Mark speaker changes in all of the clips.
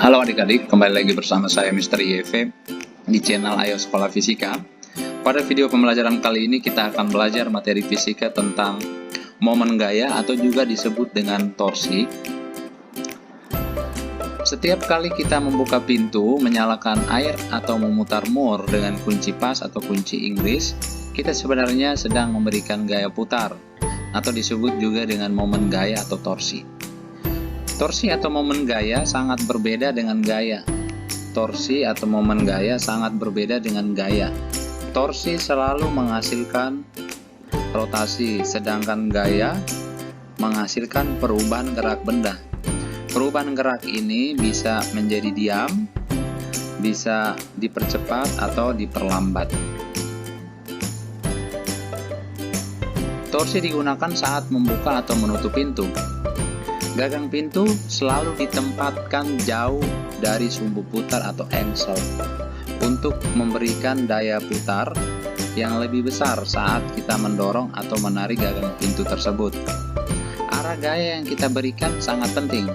Speaker 1: Halo adik-adik, kembali lagi bersama saya Mr. YV di channel Ayo Sekolah Fisika. Pada video pembelajaran kali ini kita akan belajar materi fisika tentang momen gaya atau juga disebut dengan torsi. Setiap kali kita membuka pintu, menyalakan air atau memutar mur dengan kunci pas atau kunci Inggris, kita sebenarnya sedang memberikan gaya putar atau disebut juga dengan momen gaya atau torsi. Torsi atau momen gaya sangat berbeda dengan gaya. Torsi atau momen gaya sangat berbeda dengan gaya. Torsi selalu menghasilkan rotasi, sedangkan gaya menghasilkan perubahan gerak benda. Perubahan gerak ini bisa menjadi diam, bisa dipercepat atau diperlambat. Torsi digunakan saat membuka atau menutup pintu. Gagang pintu selalu ditempatkan jauh dari sumbu putar atau engsel untuk memberikan daya putar yang lebih besar saat kita mendorong atau menarik gagang pintu tersebut. Arah gaya yang kita berikan sangat penting.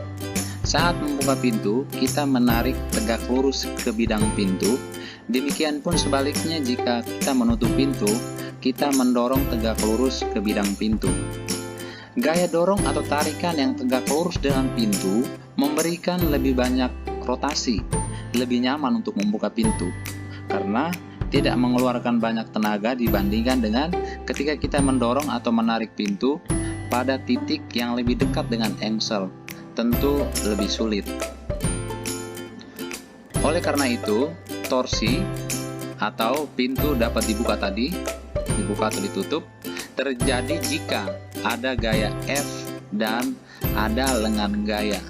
Speaker 1: Saat membuka pintu, kita menarik tegak lurus ke bidang pintu. Demikian pun sebaliknya jika kita menutup pintu, kita mendorong tegak lurus ke bidang pintu. Gaya dorong atau tarikan yang tegak lurus dengan pintu memberikan lebih banyak rotasi, lebih nyaman untuk membuka pintu, karena tidak mengeluarkan banyak tenaga dibandingkan dengan ketika kita mendorong atau menarik pintu pada titik yang lebih dekat dengan engsel, tentu lebih sulit. Oleh karena itu, torsi atau pintu dapat dibuka atau ditutup, terjadi jika ada gaya F dan ada lengan gaya.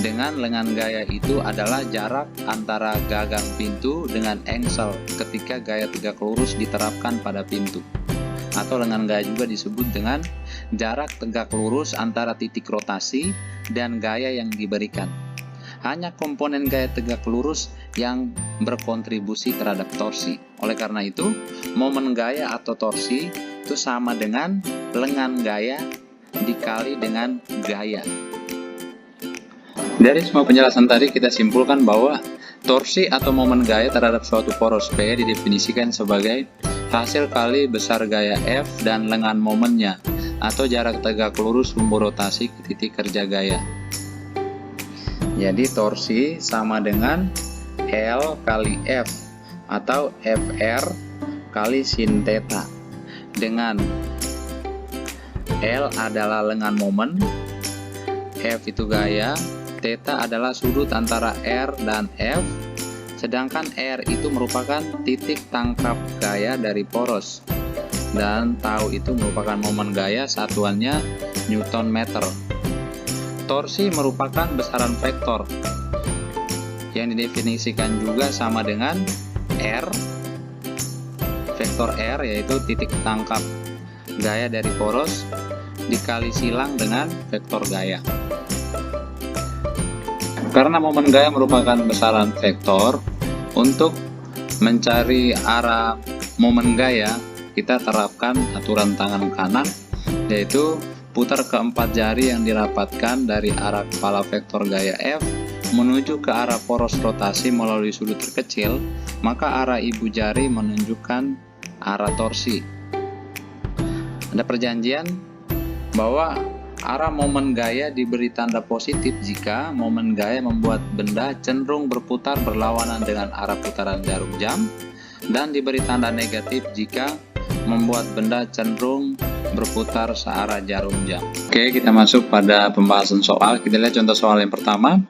Speaker 1: Dengan lengan gaya itu adalah jarak antara gagang pintu dengan engsel ketika gaya tegak lurus diterapkan pada pintu. Atau lengan gaya juga disebut dengan jarak tegak lurus antara titik rotasi dan gaya yang diberikan. Hanya komponen gaya tegak lurus yang berkontribusi terhadap torsi. Oleh karena itu, momen gaya atau torsi itu sama dengan lengan gaya dikali dengan gaya. Dari semua penjelasan tadi kita simpulkan bahwa torsi atau momen gaya terhadap suatu poros P didefinisikan sebagai hasil kali besar gaya F dan lengan momennya atau jarak tegak lurus sumbu rotasi ke titik kerja gaya. Jadi torsi sama dengan L kali F atau FR kali sin theta, dengan L adalah lengan momen, F itu gaya, theta adalah sudut antara R dan F, sedangkan R itu merupakan titik tangkap gaya dari poros, dan tau itu merupakan momen gaya, satuannya Newton meter. Torsi merupakan besaran vektor yang didefinisikan juga sama dengan R, vektor R yaitu titik tangkap gaya dari poros dikali silang dengan vektor gaya. Karena momen gaya merupakan besaran vektor, untuk mencari arah momen gaya kita terapkan aturan tangan kanan, yaitu putar keempat jari yang dirapatkan dari arah kepala vektor gaya F menuju ke arah poros rotasi melalui sudut terkecil, maka arah ibu jari menunjukkan arah torsi. Ada perjanjian bahwa arah momen gaya diberi tanda positif jika momen gaya membuat benda cenderung berputar berlawanan dengan arah putaran jarum jam, dan diberi tanda negatif jika membuat benda cenderung berputar searah jarum jam. Oke, kita masuk pada pembahasan soal. Kita lihat contoh soal yang pertama.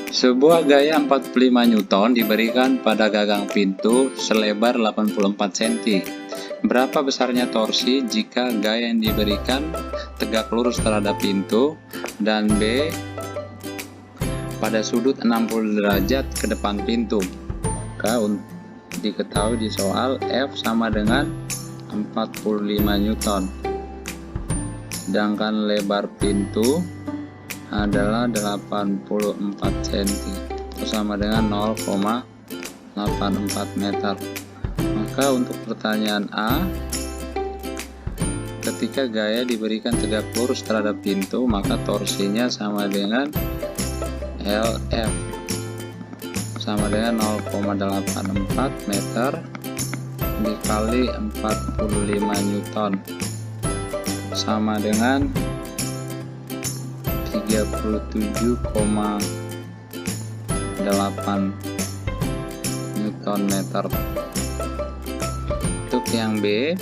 Speaker 1: Sebuah gaya 45 Newton diberikan pada gagang pintu selebar 84 cm. Berapa besarnya torsi jika gaya yang diberikan tegak lurus terhadap pintu, dan B pada sudut 60 derajat ke depan pintu? Diketahui di soal F sama dengan 45 Newton, sedangkan lebar pintu adalah 84 cm, itu sama dengan 0,84 meter. Maka untuk pertanyaan A, ketika gaya diberikan tegak lurus terhadap pintu, maka torsinya sama dengan LF sama dengan 0,84 meter dikali 45 Newton sama dengan 37,8 Newton meter. Untuk yang B,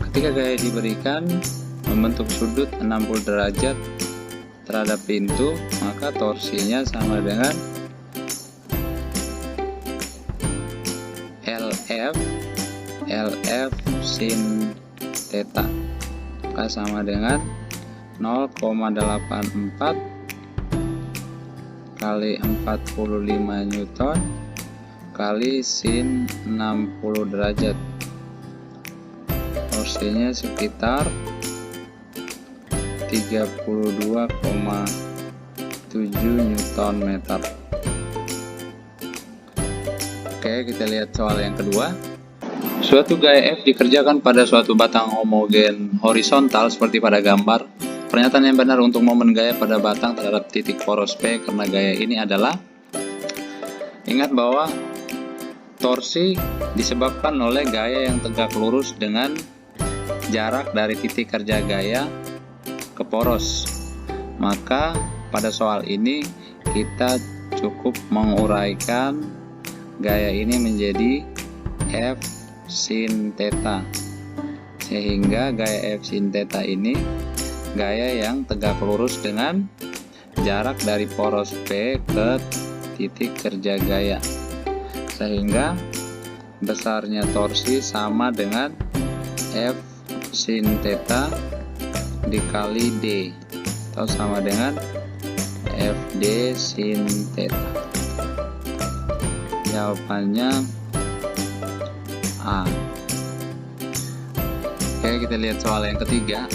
Speaker 1: ketika gaya diberikan membentuk sudut 60 derajat terhadap pintu, maka torsinya sama dengan LF sin theta, maka sama dengan 0,84 kali 45 Newton kali sin 60 derajat. Torsinya sekitar 32,7 Newton meter. Oke, kita lihat soal yang kedua. Suatu gaya F dikerjakan pada suatu batang homogen horizontal seperti pada gambar. Pernyataan yang benar untuk momen gaya pada batang terhadap titik poros P karena gaya ini adalah, ingat bahwa torsi disebabkan oleh gaya yang tegak lurus dengan jarak dari titik kerja gaya ke poros. Maka pada soal ini kita cukup menguraikan gaya ini menjadi F sin theta, sehingga gaya F sin theta ini gaya yang tegak lurus dengan jarak dari poros P ke titik kerja gaya, sehingga besarnya torsi sama dengan F sin theta dikali D, atau sama dengan FD sin theta. Jawabannya A. Oke, kita lihat soal yang ketiga.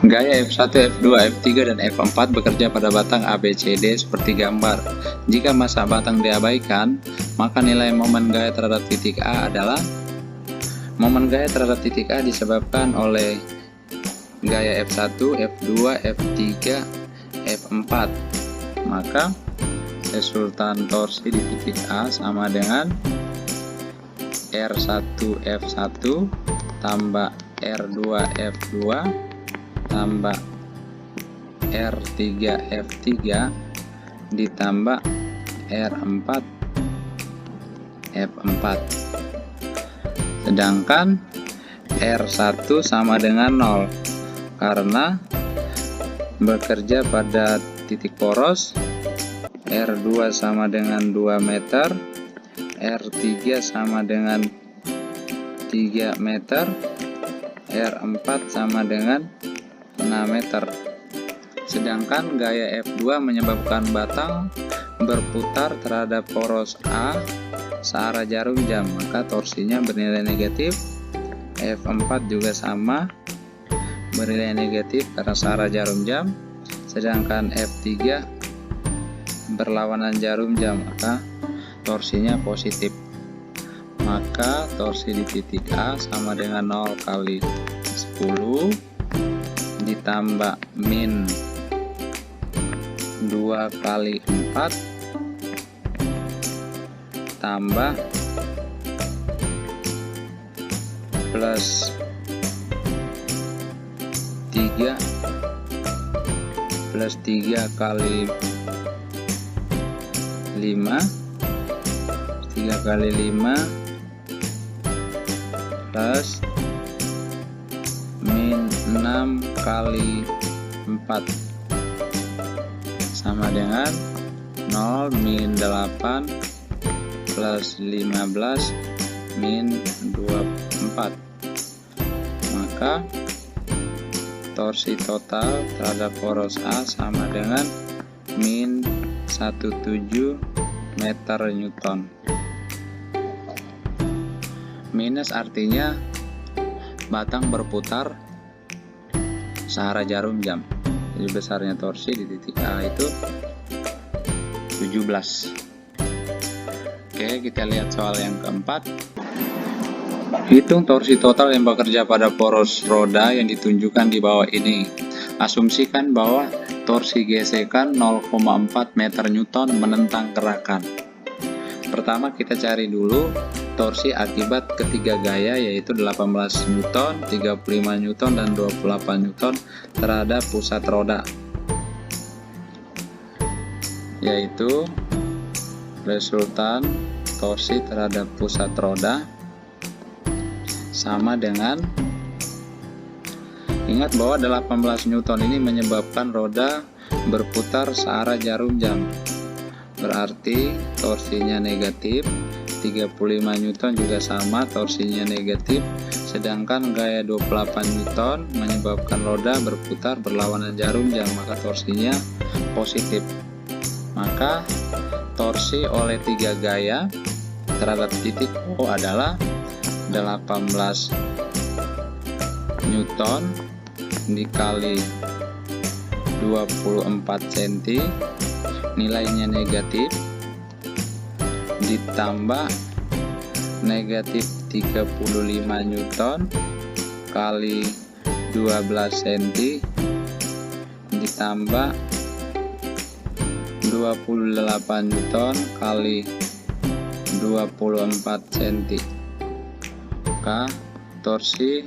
Speaker 1: Gaya F1, F2, F3, dan F4 bekerja pada batang ABCD seperti gambar. Jika massa batang diabaikan, maka nilai momen gaya terhadap titik A adalah, momen gaya terhadap titik A disebabkan oleh gaya F1, F2, F3, F4. Maka resultan torsi di titik A sama dengan R1F1 tambah R2F2 tambah R3F3 ditambah R4F4. Sedangkan R1 sama dengan 0 karena bekerja pada titik poros. R2 sama dengan 2 meter, R3 sama dengan 3 meter, R4 sama dengan 6 meter. Sedangkan gaya F2 menyebabkan batang berputar terhadap poros A searah jarum jam, maka torsinya bernilai negatif. F4 juga sama, bernilai negatif karena searah jarum jam. Sedangkan F3 berlawanan jarum jam, maka torsinya positif. Maka torsi di titik A sama dengan 0 kali 10 ditambah min 2 kali 4 tambah plus 3 kali 5 plus min 6 kali 4 sama dengan 0 min 8 plus 15 min 24. Maka torsi total terhadap poros A sama dengan min 17 meter Newton. Minus artinya batang berputar searah jarum jam. Jadi besarnya torsi di titik A itu 17. Oke, kita lihat soal yang keempat. Hitung torsi total yang bekerja pada poros roda yang ditunjukkan di bawah ini. Asumsikan bahwa torsi gesekan 0,4 meter Newton menentang gerakan. Pertama kita cari dulu torsi akibat ketiga gaya, yaitu 18 Newton, 35 Newton, dan 28 Newton terhadap pusat roda. Yaitu resultan torsi terhadap pusat roda sama dengan, ingat bahwa 18 Newton ini menyebabkan roda berputar searah jarum jam, berarti torsinya negatif. 35 Newton juga sama, torsinya negatif, sedangkan gaya 28 Newton menyebabkan roda berputar berlawanan jarum jam, maka torsinya positif. Maka torsi oleh tiga gaya terhadap titik O adalah 18 Newton dikali 24 cm, nilainya negatif, ditambah negatif 35 Newton kali 12 cm, ditambah 28 Newton kali 24 cm. Maka torsi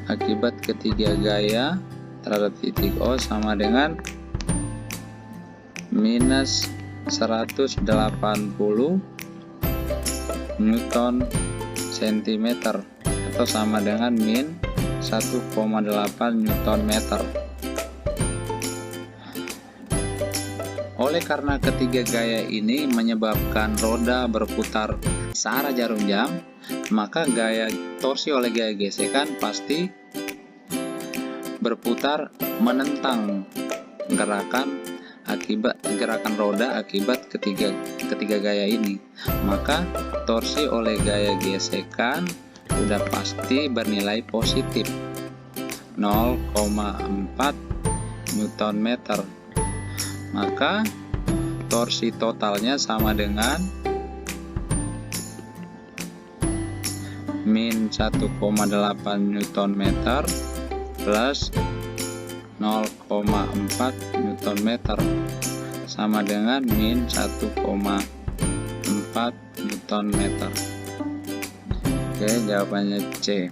Speaker 1: akibat ketiga gaya terhadap titik O sama dengan minus 180 Newton cm atau sama dengan min 1,8 Newton meter. Oleh karena ketiga gaya ini menyebabkan roda berputar searah jarum jam, maka gaya torsi oleh gaya gesekan pasti berputar menentang gerakan roda akibat ketiga gaya ini. Maka torsi oleh gaya gesekan sudah pasti bernilai positif 0,4 Newton meter. Maka torsi totalnya sama dengan min 1,8 Newton meter plus 0,4 Newton meter sama dengan min 1,4 Newton meter. Oke, jawabannya C.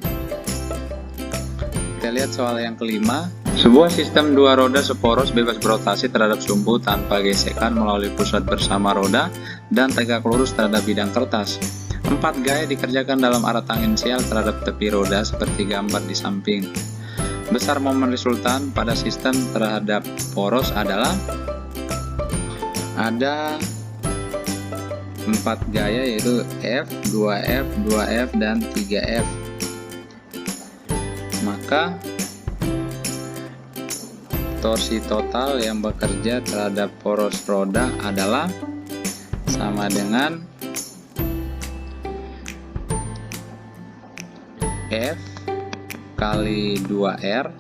Speaker 1: Kita lihat soal yang kelima. Sebuah sistem dua roda seporos bebas berotasi terhadap sumbu tanpa gesekan melalui pusat bersama roda dan tegak lurus terhadap bidang kertas. 4 gaya dikerjakan dalam arah tangensial terhadap tepi roda seperti gambar di samping. Besar momen resultan pada sistem terhadap poros adalah, ada 4 gaya yaitu F, 2F, 2F, dan 3F. Maka torsi total yang bekerja terhadap poros roda adalah sama dengan F kali 2R,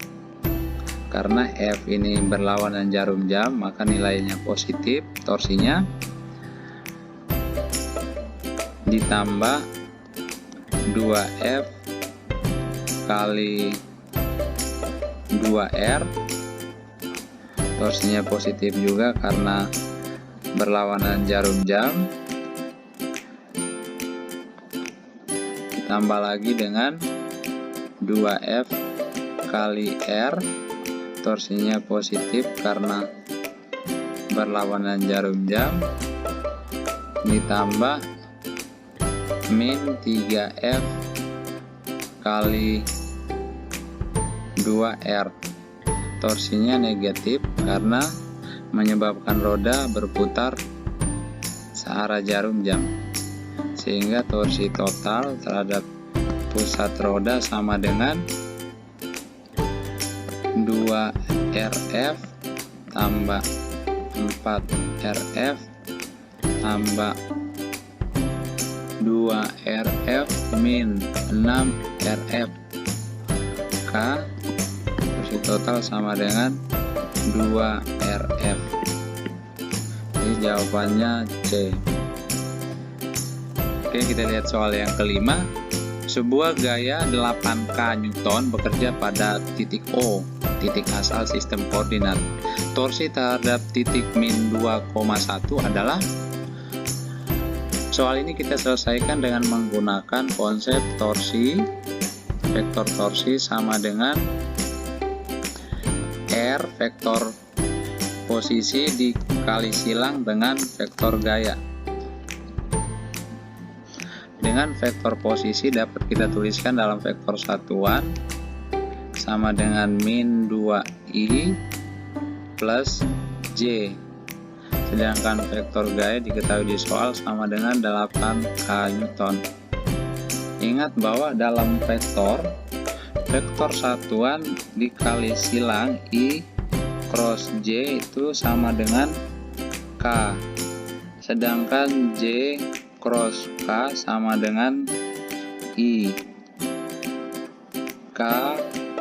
Speaker 1: karena F ini berlawanan jarum jam maka nilainya positif torsinya, ditambah 2F kali 2R, torsinya positif juga karena berlawanan jarum jam, ditambah lagi dengan 2F kali R, torsinya positif karena berlawanan jarum jam, ditambah min 3F kali 2R, torsinya negatif karena menyebabkan roda berputar searah jarum jam, sehingga torsi total terhadap pusat roda sama dengan 2RF tambah 4RF tambah 2RF min 6RF. Torsi total sama dengan 2RF. Ini jawabannya C. Oke, kita lihat soal yang kelima. Sebuah gaya 8K Newton bekerja pada titik O, titik asal sistem koordinat. Torsi terhadap titik min 2,1 adalah. Soal ini kita selesaikan dengan menggunakan konsep torsi. Vektor torsi sama dengan R vektor posisi dikali silang dengan vektor gaya. Dengan vektor posisi dapat kita tuliskan dalam vektor satuan sama dengan min 2i plus j. Sedangkan vektor gaya diketahui di soal sama dengan 8K Newton. Ingat bahwa dalam vektor satuan dikali silang I cross J itu sama dengan K. Sedangkan J cross K sama dengan I. K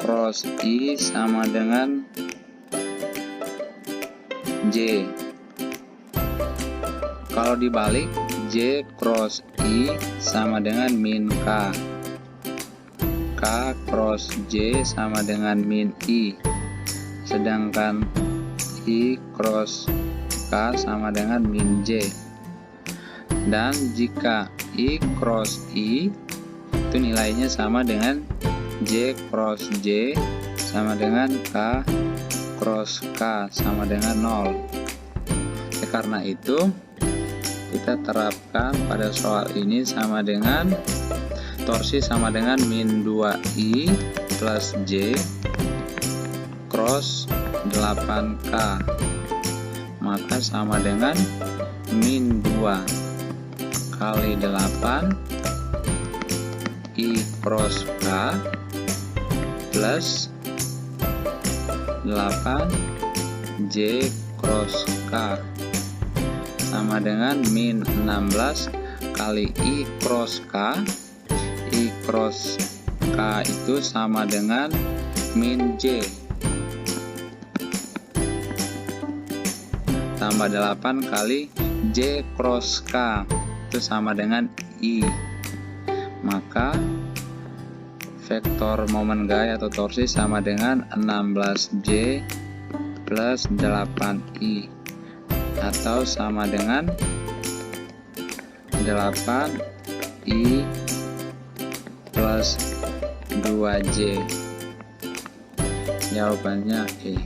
Speaker 1: cross I sama dengan J. Kalau dibalik, J cross I sama dengan min K. K cross J sama dengan min I. Sedangkan I cross K sama dengan min J. Dan jika I cross I itu nilainya sama dengan J cross J sama dengan K cross K sama dengan 0. Karena itu kita terapkan pada soal ini sama dengan torsi sama dengan min 2i plus j cross 8k, maka sama dengan min 2 kali 8 i cross k plus 8 j cross k sama dengan min 16 kali I cross K. I cross K itu sama dengan min J tambah 8 kali J cross K itu sama dengan I. Maka vektor momen gaya atau torsi sama dengan 16J plus 8I atau sama dengan 8I plus 2J. Jawabannya E.